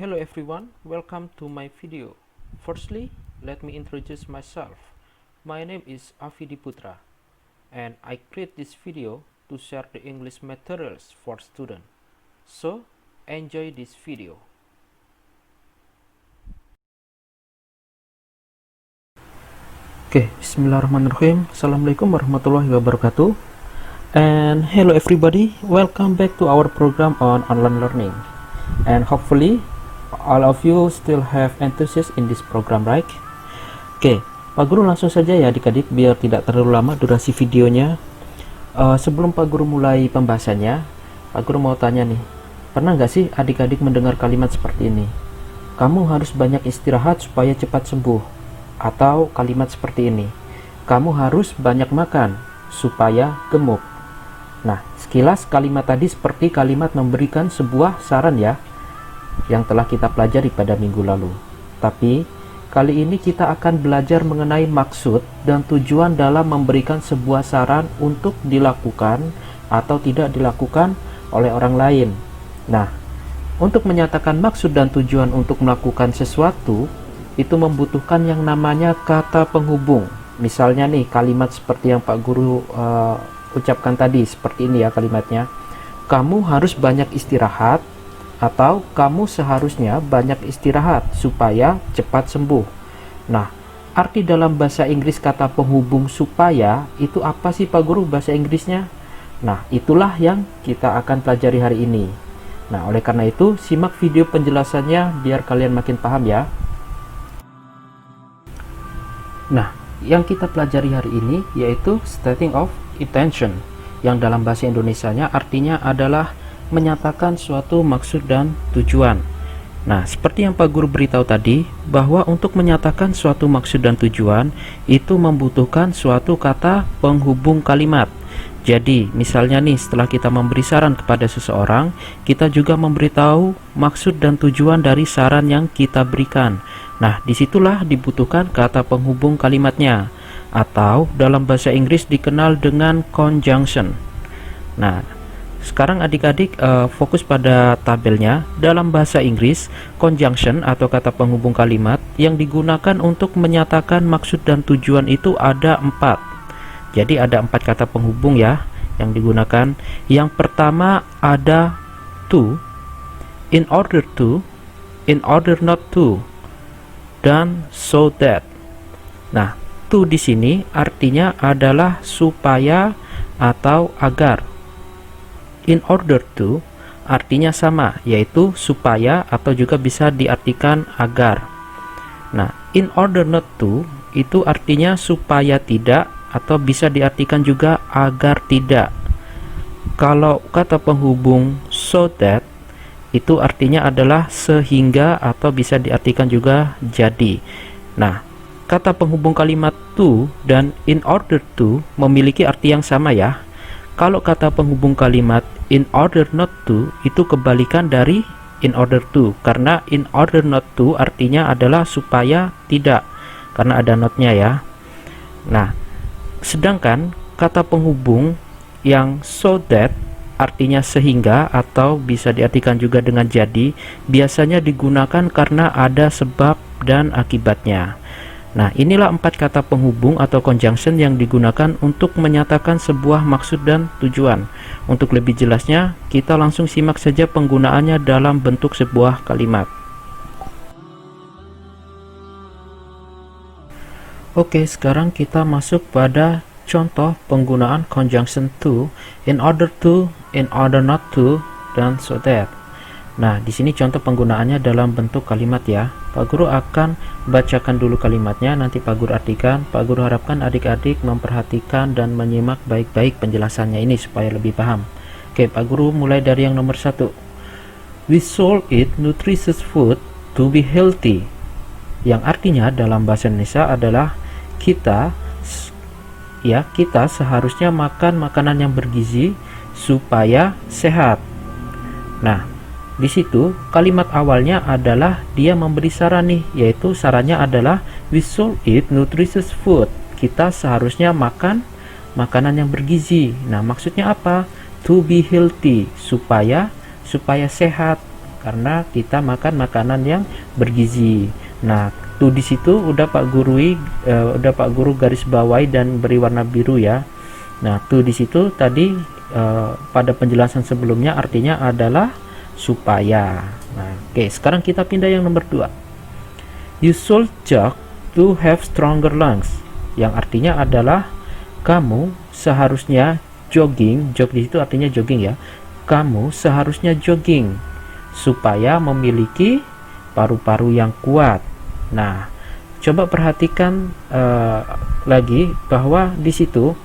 Hello everyone, welcome to my video. Firstly, let me introduce myself. My name is Afidi Putra and I create this video to share the English materials for students. So, enjoy this video. Bismillahirrahmanirrahim. Assalamualaikum warahmatullahi wabarakatuh. And hello everybody, welcome back to our program on online learning. And hopefully all of you still have enthusiasm in this program, right? Pak Guru langsung saja ya adik-adik biar tidak terlalu lama durasi videonya. Sebelum Pak Guru mulai pembahasannya, Pak Guru mau tanya nih, pernah nggak sih adik-adik mendengar kalimat seperti ini? Kamu harus banyak istirahat supaya cepat sembuh. Atau kalimat seperti ini, kamu harus banyak makan supaya gemuk. Nah, sekilas kalimat tadi seperti kalimat memberikan sebuah saran ya, yang telah kita pelajari pada minggu lalu. Tapi kali ini kita akan belajar mengenai maksud dan tujuan dalam memberikan sebuah saran untuk dilakukan atau tidak dilakukan oleh orang lain. Nah, untuk menyatakan maksud dan tujuan untuk melakukan sesuatu itu membutuhkan yang namanya kata penghubung. Misalnya nih kalimat seperti yang Pak Guru ucapkan tadi, seperti ini ya kalimatnya, kamu harus banyak istirahat, atau kamu seharusnya banyak istirahat supaya cepat sembuh. Nah, arti dalam bahasa Inggris kata penghubung supaya itu apa sih Pak Guru bahasa Inggrisnya? Nah, itulah yang kita akan pelajari hari ini. Nah, oleh karena itu simak video penjelasannya biar kalian makin paham ya. Nah, yang kita pelajari hari ini yaitu stating of intention, yang dalam bahasa Indonesianya artinya adalah menyatakan suatu maksud dan tujuan. Nah, seperti yang Pak Guru beritahu tadi, bahwa untuk menyatakan suatu maksud dan tujuan itu membutuhkan suatu kata penghubung kalimat. Jadi, misalnya nih setelah kita memberi saran kepada seseorang, kita juga memberitahu maksud dan tujuan dari saran yang kita berikan. Nah, disitulah dibutuhkan kata penghubung kalimatnya, atau dalam bahasa Inggris dikenal dengan conjunction. Nah, sekarang adik-adik fokus pada tabelnya. Dalam bahasa Inggris, conjunction atau kata penghubung kalimat yang digunakan untuk menyatakan maksud dan tujuan itu ada 4. Jadi ada 4 kata penghubung ya yang digunakan. Yang pertama ada to, in order to, in order not to, dan so that. Nah, to di sini artinya adalah supaya atau agar. In order to artinya sama, yaitu supaya atau juga bisa diartikan agar. Nah, in order not to itu artinya supaya tidak atau bisa diartikan juga agar tidak. Kalau kata penghubung so that itu artinya adalah sehingga atau bisa diartikan juga jadi. Nah, kata penghubung kalimat to dan in order to memiliki arti yang sama ya. Kalau kata penghubung kalimat in order not to itu kebalikan dari in order to, karena in order not to artinya adalah supaya tidak, karena ada notnya ya. Nah, sedangkan kata penghubung yang so that artinya sehingga atau bisa diartikan juga dengan jadi, biasanya digunakan karena ada sebab dan akibatnya. Nah, inilah 4 kata penghubung atau conjunction yang digunakan untuk menyatakan sebuah maksud dan tujuan. Untuk lebih jelasnya, kita langsung simak saja penggunaannya dalam bentuk sebuah kalimat. Oke, sekarang kita masuk pada contoh penggunaan conjunction to, in order to, in order not to, dan so that. Nah, di sini contoh penggunaannya dalam bentuk kalimat ya. Pak Guru akan bacakan dulu kalimatnya, nanti Pak Guru artikan. Pak Guru harapkan adik-adik memperhatikan dan menyimak baik-baik penjelasannya ini supaya lebih paham. Oke, Pak Guru mulai dari yang nomor 1. We should eat nutritious food to be healthy. Yang artinya dalam bahasa Indonesia adalah kita seharusnya makan makanan yang bergizi supaya sehat. Nah, di situ kalimat awalnya adalah dia memberi saran nih, yaitu sarannya adalah we should eat nutritious food. Kita seharusnya makan makanan yang bergizi. Nah, maksudnya apa? To be healthy, supaya sehat. karena kita makan makanan yang bergizi. Nah, tuh di situ udah Pak Guru garis bawahi dan beri warna biru ya. Nah, tuh di situ tadi pada penjelasan sebelumnya artinya adalah supaya. Nah, oke, sekarang kita pindah yang nomor 2. You should jog to have stronger lungs, yang artinya adalah kamu seharusnya jogging. Jog di situ artinya jogging ya. Kamu seharusnya jogging supaya memiliki paru-paru yang kuat. Nah, coba perhatikan lagi bahwa di situ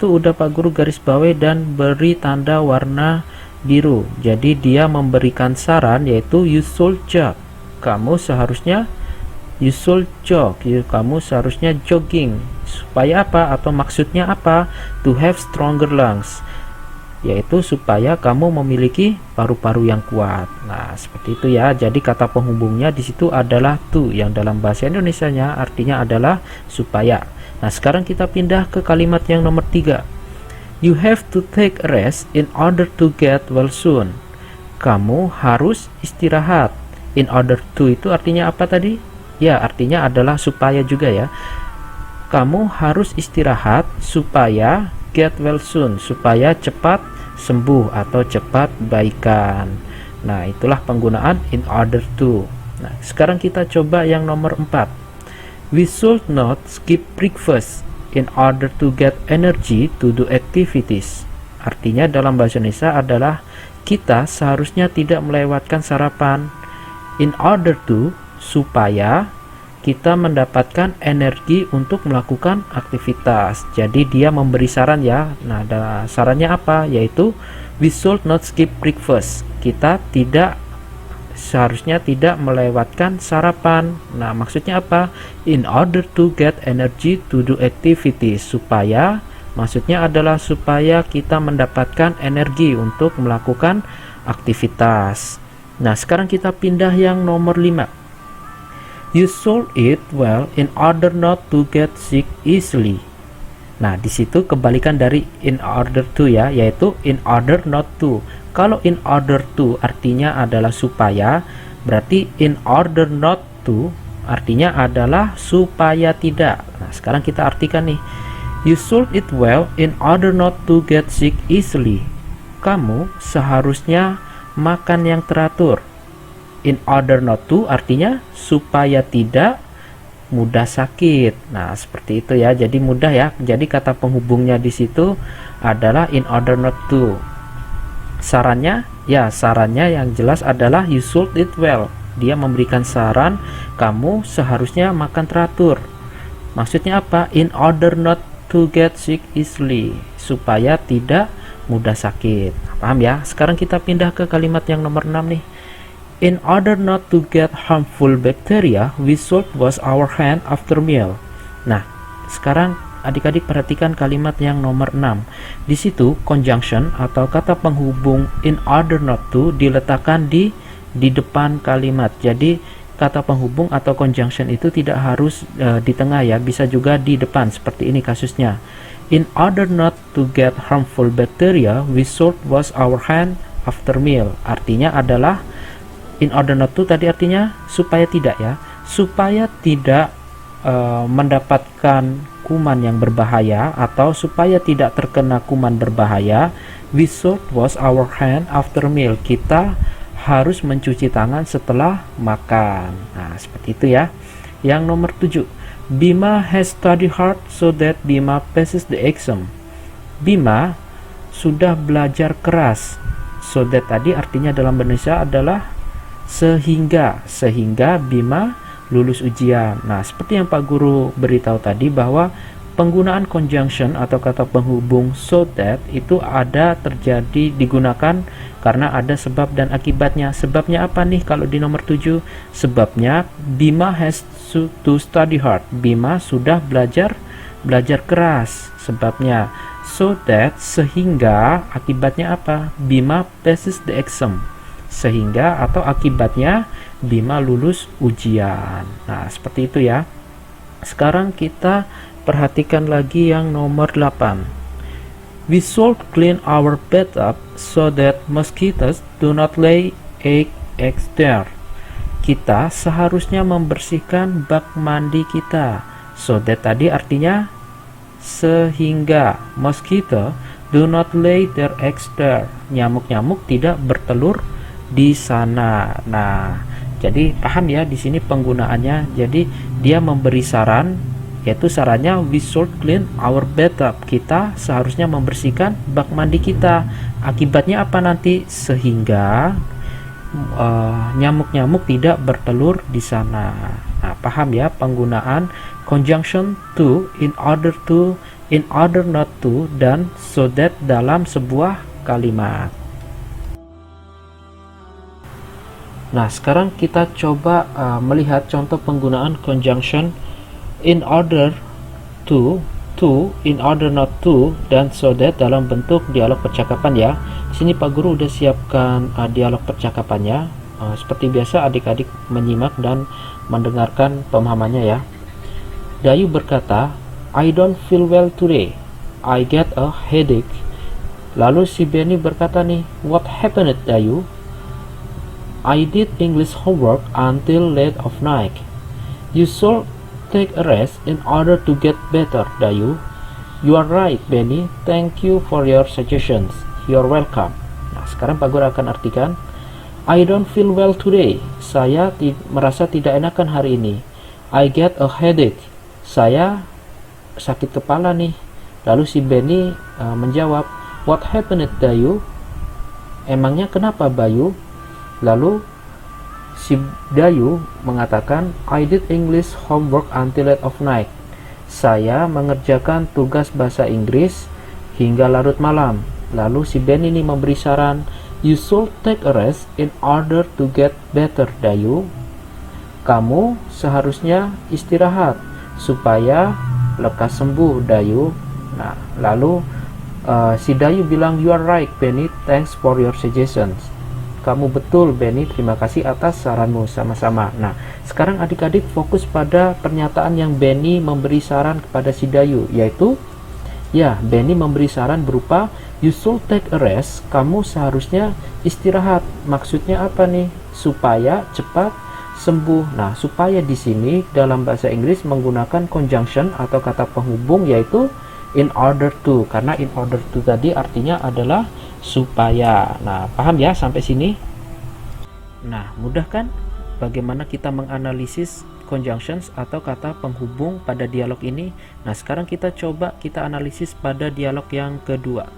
udah Pak Guru garis bawahi dan beri tanda warna biru. Jadi dia memberikan saran yaitu you should jog. Kamu seharusnya kamu seharusnya jogging. Supaya apa? Atau maksudnya apa? To have stronger lungs, yaitu supaya kamu memiliki paru-paru yang kuat. Nah, seperti itu ya. Jadi kata penghubungnya di situ adalah to, yang dalam bahasa Indonesianya artinya adalah supaya. Nah, sekarang kita pindah ke kalimat yang nomor 3. You have to take a rest in order to get well soon. Kamu harus istirahat. In order to itu artinya apa tadi? Ya, artinya adalah supaya juga ya. Kamu harus istirahat supaya get well soon, supaya cepat sembuh atau cepat baikan. Nah, itulah penggunaan in order to. Nah, sekarang kita coba yang nomor 4. We should not skip breakfast in order to get energy to do activities. Artinya dalam bahasa Indonesia adalah kita seharusnya tidak melewatkan sarapan. In order to, supaya kita mendapatkan energi untuk melakukan aktivitas. Jadi dia memberi saran ya. Nah, sarannya apa? Yaitu we should not skip breakfast. Kita seharusnya tidak melewatkan sarapan. Nah, maksudnya apa? In order to get energy to do activities. Maksudnya adalah supaya kita mendapatkan energi untuk melakukan aktivitas. Nah, sekarang kita pindah yang nomor 5. You should eat well in order not to get sick easily. Nah, di situ kebalikan dari in order to ya, yaitu in order not to. Kalau in order to artinya adalah supaya, berarti in order not to artinya adalah supaya tidak. Nah, sekarang kita artikan nih. You should eat well in order not to get sick easily. Kamu seharusnya makan yang teratur. In order not to artinya supaya tidak mudah sakit. Nah, seperti itu ya. Jadi mudah ya. Jadi kata penghubungnya di situ adalah in order not to. Sarannya yang jelas adalah you should eat well. Dia memberikan saran kamu seharusnya makan teratur. Maksudnya apa? In order not to get sick easily, supaya tidak mudah sakit. Paham ya? Sekarang kita pindah ke kalimat yang nomor 6 nih. In order not to get harmful bacteria, we should wash our hand after meal. Nah, sekarang adik-adik perhatikan kalimat yang nomor 6. Di situ conjunction atau kata penghubung in order not to diletakkan di depan kalimat. Jadi kata penghubung atau conjunction itu tidak harus di tengah ya, bisa juga di depan seperti ini kasusnya. In order not to get harmful bacteria, we should wash our hand after meal. Artinya adalah in order not to tadi artinya supaya tidak ya, supaya tidak mendapatkan kuman yang berbahaya atau supaya tidak terkena kuman berbahaya, we should wash our hand after meal. Kita harus mencuci tangan setelah makan. Nah, seperti itu ya. Yang nomor 7. Bima has studied hard so that Bima passes the exam. Bima sudah belajar keras. So that tadi artinya dalam bahasa Indonesia adalah sehingga Bima lulus ujian. Nah, seperti yang Pak Guru beritahu tadi bahwa penggunaan conjunction atau kata penghubung so that itu digunakan karena ada sebab dan akibatnya. Sebabnya apa nih kalau di nomor 7? Sebabnya Bima has to study hard. Bima sudah belajar keras. Sebabnya so that sehingga, akibatnya apa? Bima passes the exam. Sehingga atau akibatnya Bima lulus ujian. Nah, seperti itu ya. Sekarang kita perhatikan lagi yang nomor 8. We should clean our bathtub so that mosquitoes do not lay eggs there. Kita seharusnya membersihkan bak mandi kita. So that tadi artinya sehingga mosquito do not lay their eggs there. Nyamuk-nyamuk tidak bertelur di sana. Nah, jadi paham ya di sini penggunaannya. Jadi dia memberi saran, yaitu sarannya we should clean our bathtub. Kita seharusnya membersihkan bak mandi kita. Akibatnya apa nanti? Sehingga nyamuk-nyamuk tidak bertelur di sana. Nah, paham ya penggunaan conjunction to, in order not to, dan so that dalam sebuah kalimat. Nah, sekarang kita coba melihat contoh penggunaan conjunction in order to, in order not to, dan so that dalam bentuk dialog percakapan ya. Di sini Pak Guru udah siapkan dialog percakapannya. Seperti biasa adik-adik menyimak dan mendengarkan pemahamannya ya. Dayu berkata, I don't feel well today. I get a headache. Lalu si Benny berkata nih, what happened Dayu? I did English homework until late of night. You should take a rest in order to get better, Dayu. You are right, Benny. Thank you for your suggestions. You're welcome. Nah, sekarang Pak Guru akan artikan. I don't feel well today. Saya merasa tidak enakan hari ini. I get a headache. Saya sakit kepala nih. Lalu si Benny menjawab, what happened, Dayu? Emangnya kenapa, Bayu? Lalu si Dayu mengatakan, I did English homework until late of night. Saya mengerjakan tugas bahasa Inggris hingga larut malam. Lalu si Benny ini memberi saran, you should take a rest in order to get better, Dayu. Kamu seharusnya istirahat supaya lekas sembuh, Dayu. Nah, lalu si Dayu bilang, you are right, Benny. Thanks for your suggestions. Kamu betul, Benny. Terima kasih atas saranmu. Sama-sama. Nah, sekarang adik-adik fokus pada pernyataan yang Benny memberi saran kepada si Dayu, yaitu ya, Benny memberi saran berupa you should take a rest. Kamu seharusnya istirahat. Maksudnya apa nih? Supaya cepat sembuh. Nah, supaya di sini dalam bahasa Inggris menggunakan conjunction atau kata penghubung yaitu in order to. Karena in order to tadi artinya adalah supaya. Nah, paham ya sampai sini? Nah, mudah kan bagaimana kita menganalisis conjunctions atau kata penghubung pada dialog ini? Nah, sekarang kita coba kita analisis pada dialog yang kedua.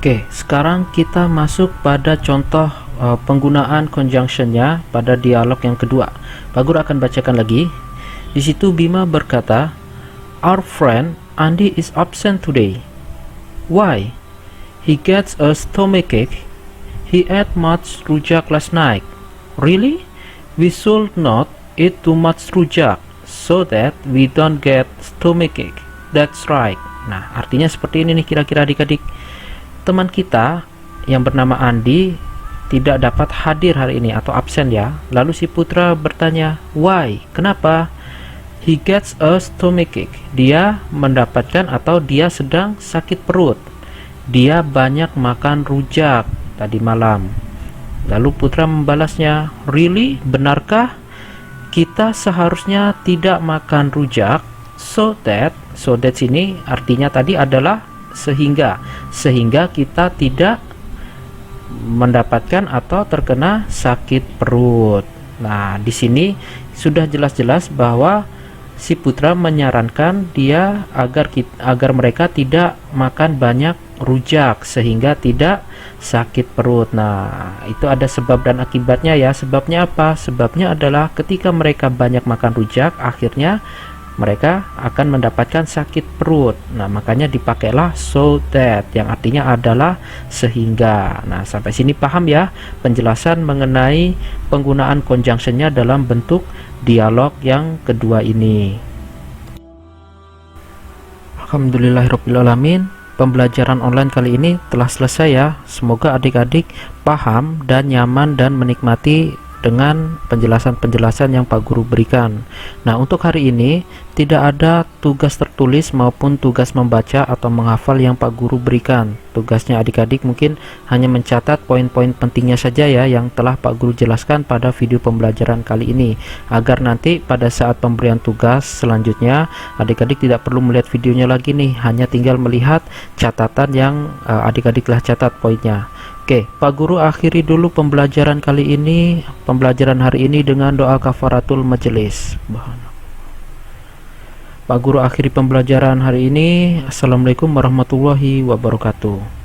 Oke, sekarang kita masuk pada contoh penggunaan conjunctionnya pada dialog yang kedua. Pak Guru akan bacakan lagi. Di situ Bima berkata, our friend Andy is absent today. Why? He gets a stomachache. He ate much rujak last night. Really? We should not eat too much rujak so that we don't get stomachache. That's right. Nah, artinya seperti ini nih kira-kira adik-adik. Teman kita yang bernama Andi tidak dapat hadir hari ini atau absen ya. Lalu si Putra bertanya, why? Kenapa? He gets a stomachache. Dia mendapatkan atau dia sedang sakit perut. Dia banyak makan rujak tadi malam. Lalu Putra membalasnya, really? Benarkah? Kita seharusnya tidak makan rujak so that sini artinya tadi adalah sehingga kita tidak mendapatkan atau terkena sakit perut. Nah, di sini sudah jelas-jelas bahwa si Putra menyarankan dia agar mereka tidak makan banyak rujak sehingga tidak sakit perut. Nah, itu ada sebab dan akibatnya ya. Sebabnya apa? Sebabnya adalah ketika mereka banyak makan rujak, akhirnya mereka akan mendapatkan sakit perut. Nah, makanya dipakailah so that yang artinya adalah sehingga. Nah, sampai sini paham ya penjelasan mengenai penggunaan conjunctionnya dalam bentuk dialog yang kedua ini. Alhamdulillahirrahmanirrahim. Pembelajaran online kali ini telah selesai ya. Semoga adik-adik paham dan nyaman dan menikmati dengan penjelasan-penjelasan yang Pak Guru berikan. Nah, untuk hari ini tidak ada tugas tertulis maupun tugas membaca atau menghafal yang Pak Guru berikan. Tugasnya adik-adik mungkin hanya mencatat poin-poin pentingnya saja ya yang telah Pak Guru jelaskan pada video pembelajaran kali ini, agar nanti pada saat pemberian tugas selanjutnya adik-adik tidak perlu melihat videonya lagi nih, hanya tinggal melihat catatan yang adik-adik telah catat poinnya. Oke, Pak Guru akhiri dulu pembelajaran kali ini, pembelajaran hari ini dengan doa kafaratul majelis. Pak Guru akhiri pembelajaran hari ini. Assalamualaikum warahmatullahi wabarakatuh.